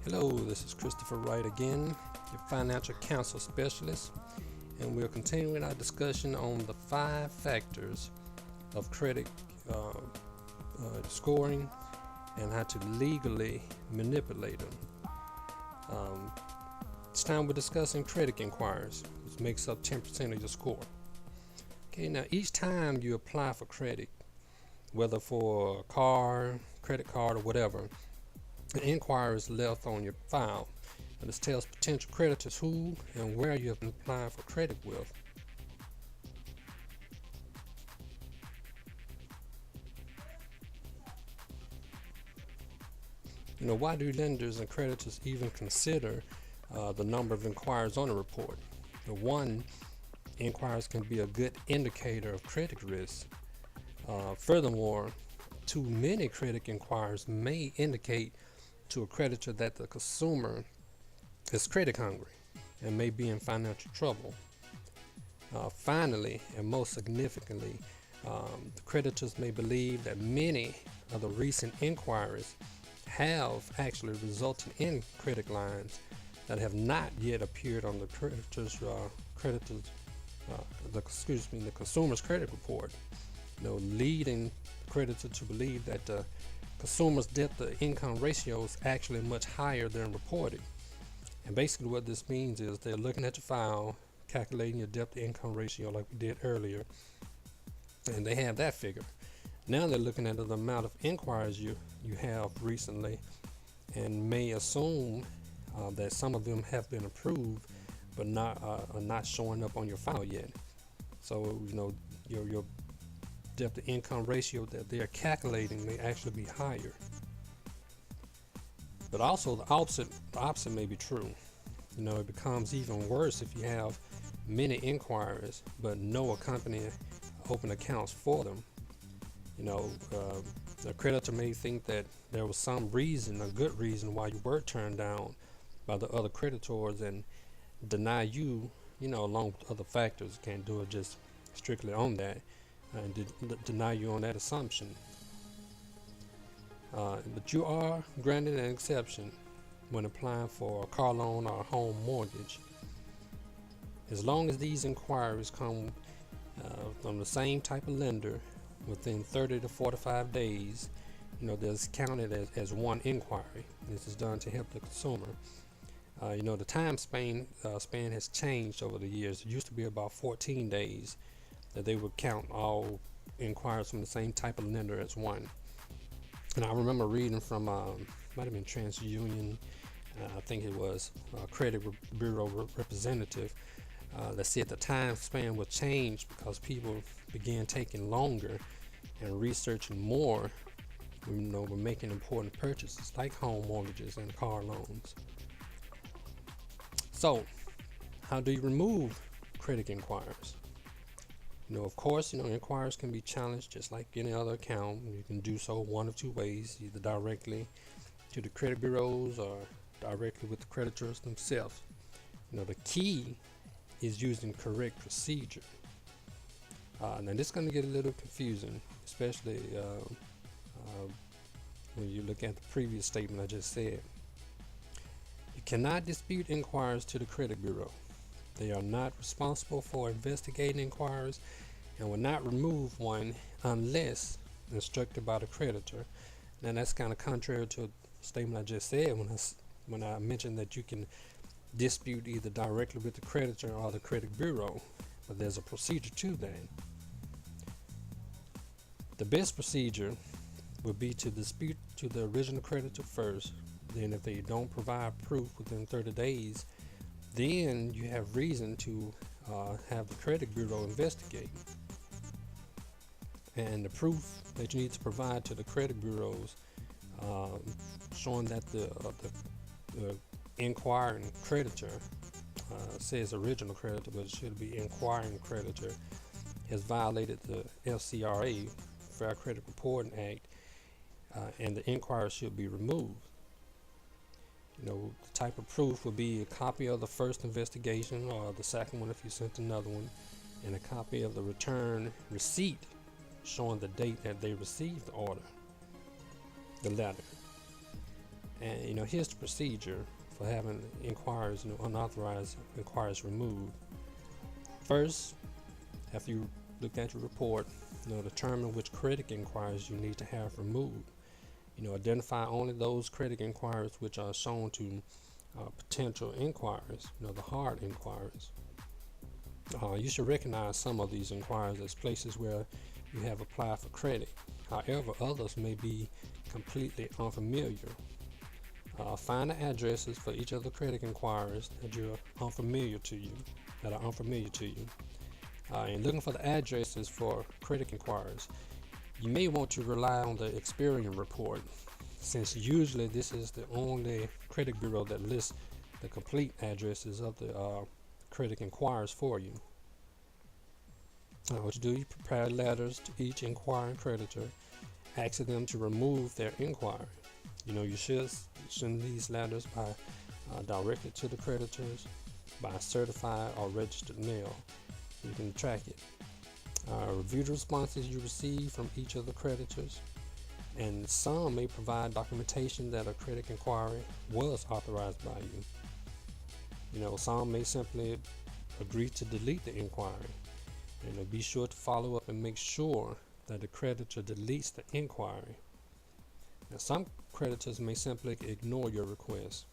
Hello, this is Christopher Wright again, your financial counsel specialist, and we're continuing our discussion on the 5 factors of credit scoring and how to legally manipulate them. This time we're discussing credit inquiries, which makes up 10% of your score. Okay, now each time you apply for credit, whether for a car, credit card, or whatever, an inquiry is left on your file, and this tells potential creditors who and where you have been applying for credit with. Why do lenders and creditors even consider the number of inquiries on a report? One, inquiries can be a good indicator of credit risk. Furthermore, too many credit inquiries may indicate to a creditor that the consumer is credit hungry and may be in financial trouble. Finally, and most significantly, the creditors may believe that many of the recent inquiries have actually resulted in credit lines that have not yet appeared on the the consumer's credit report, leading the creditor to believe that the consumer's debt to income ratio is actually much higher than reported. And basically what this means is they're looking at your file, calculating your debt to income ratio like we did earlier, and they have that figure. Now they're looking at the amount of inquiries you have recently and may assume that some of them have been approved but are not showing up on your file yet. So your debt to income ratio that they're calculating may actually be higher. But also the opposite may be true. It becomes even worse if you have many inquiries but no company open accounts for them. The creditor may think that there was some reason, a good reason, why you were turned down by the other creditors and deny you, along with other factors. Can't do it just strictly on that and deny you on that assumption. But you are granted an exception when applying for a car loan or a home mortgage, as long as these inquiries come from the same type of lender within 30 to 45 days. There's counted as one inquiry. This is done to help the consumer. The time span has changed over the years. It used to be about 14 days that they would count all inquiries from the same type of lender as one. And I remember reading from might have been TransUnion, I think it was credit bureau representative, that said the time span would change because people began taking longer and researching more, when making important purchases like home mortgages and car loans. So, how do you remove credit inquiries? Of course, inquiries can be challenged just like any other account. You can do so one of two ways, either directly to the credit bureaus or directly with the creditors themselves. The key is using correct procedure. Now this is going to get a little confusing, especially when you look at the previous statement I just said. You cannot dispute inquiries to the credit bureau. They are not responsible for investigating inquiries and will not remove one unless instructed by the creditor. Now that's kind of contrary to the statement I just said when I mentioned that you can dispute either directly with the creditor or the credit bureau, but there's a procedure to that. The best procedure would be to dispute to the original creditor first. Then if they don't provide proof within 30 days, then you have reason to have the credit bureau investigate. And the proof that you need to provide to the credit bureaus showing that the inquiring creditor, says original creditor, but it should be inquiring creditor, has violated the FCRA, Fair Credit Reporting Act, and the inquiry should be removed. The type of proof would be a copy of the first investigation or the second one if you sent another one, and a copy of the return receipt showing the date that they received the order, the letter. And here's the procedure for having inquiries, unauthorized inquiries removed. First, after you look at your report, determine which credit inquiries you need to have removed. Identify only those credit inquiries which are shown to potential inquiries, the hard inquiries. You should recognize some of these inquiries as places where you have applied for credit. However, others may be completely unfamiliar. Find the addresses for each of the credit inquiries that are unfamiliar to you. And looking for the addresses for credit inquiries, you may want to rely on the Experian report, since usually this is the only credit bureau that lists the complete addresses of the credit inquiries for you. What you do, you prepare letters to each inquiring creditor, asking them to remove their inquiry. You should send these letters by directly to the creditors by certified or registered mail. You can track it. Review the responses you receive from each of the creditors, and some may provide documentation that a credit inquiry was authorized by you. Some may simply agree to delete the inquiry. Be sure to follow up and make sure that the creditor deletes the inquiry. Now, some creditors may simply ignore your request.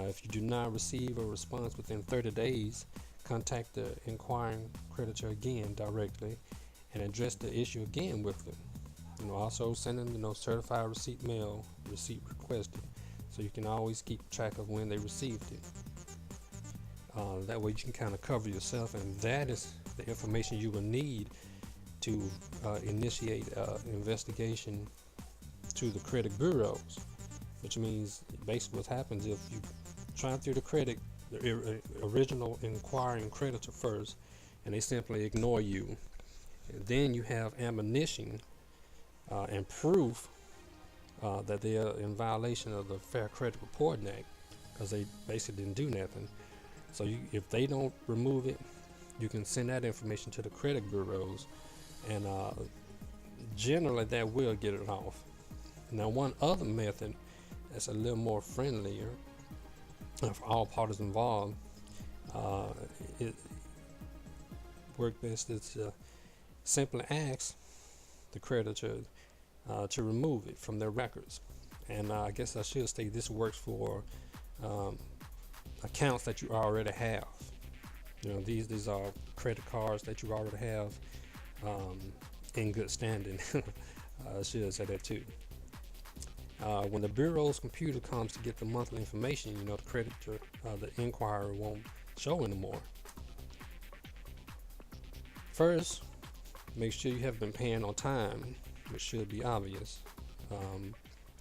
If you do not receive a response within 30 days, contact the inquiring creditor again directly and address the issue again with them. Also send them, certified receipt mail, receipt requested, so you can always keep track of when they received it. That way you can kind of cover yourself, and that is the information you will need to initiate investigation to the credit bureaus, which means basically what happens if you try through the original inquiring creditor first, and they simply ignore you. And then you have ammunition and proof that they are in violation of the Fair Credit Reporting Act, because they basically didn't do nothing. So if they don't remove it, you can send that information to the credit bureaus, and generally that will get it off. Now, one other method that's a little more friendlier for all parties involved, it works best is simply ask the creditor to remove it from their records. And I guess I should say this works for accounts that you already have. These are credit cards that you already have in good standing. I should say that too. When the bureau's computer comes to get the monthly information, the creditor, the inquirer won't show anymore. First, make sure you have been paying on time, which should be obvious.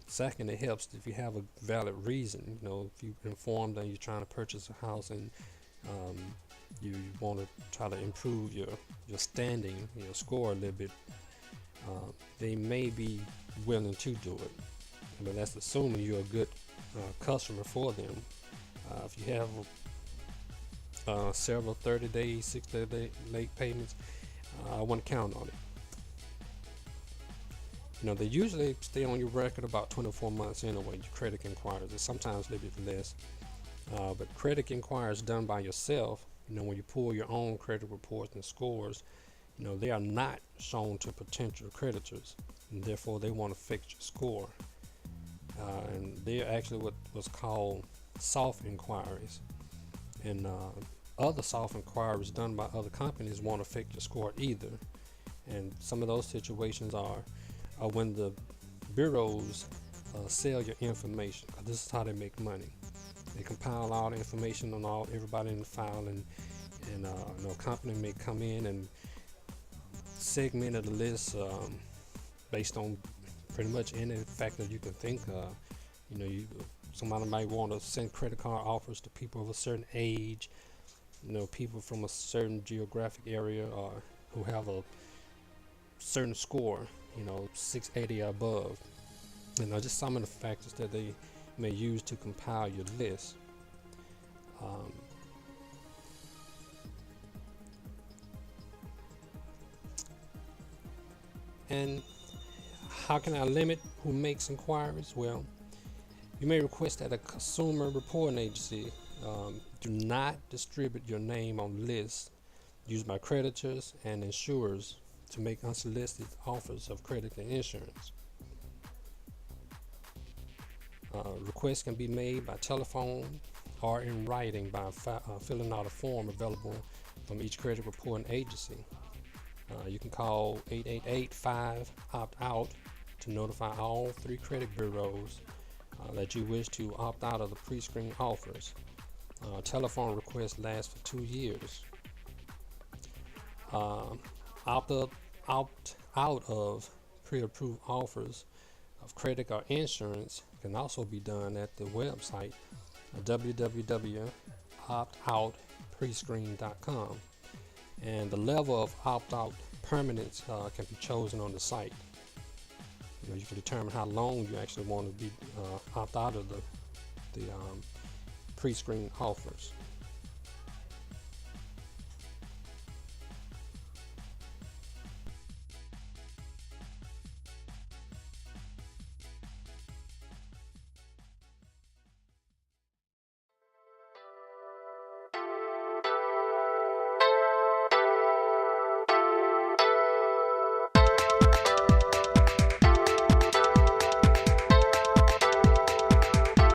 Second, it helps if you have a valid reason. If you're informed that you're trying to purchase a house and you want to try to improve your standing, your score a little bit, they may be willing to do it. But that's assuming you're a good customer for them. If you have several 30-day, 60-day late payments, I wouldn't count on it. They usually stay on your record about 24 months anyway, your credit inquiries, and sometimes a little bit less. But credit inquiries done by yourself, when you pull your own credit reports and scores, they are not shown to potential creditors, and therefore they want to fix your score. And they're actually what's called soft inquiries. And other soft inquiries done by other companies won't affect your score either. And some of those situations are when the bureaus sell your information, because this is how they make money. They compile all the information on everybody in the file, and a company may come in and segment the list based on pretty much any factor you can think of. Somebody might want to send credit card offers to people of a certain age, people from a certain geographic area, or who have a certain score, 680 or above. Just some of the factors that they may use to compile your list. And how can I limit who makes inquiries? Well, You may request that a consumer reporting agency do not distribute your name on lists used by creditors and insurers to make unsolicited offers of credit and insurance. Requests can be made by telephone or in writing by filling out a form available from each credit reporting agency. You can call 888-5-OPT-OUT to notify all 3 credit bureaus that you wish to opt out of the pre-screen offers. Telephone requests last for 2 years. Opt out of pre-approved offers of credit or insurance can also be done at the website www.optoutprescreen.com, and the level of opt-out permanence can be chosen on the site. You can determine how long you actually want to be opt out of the pre-screen offers.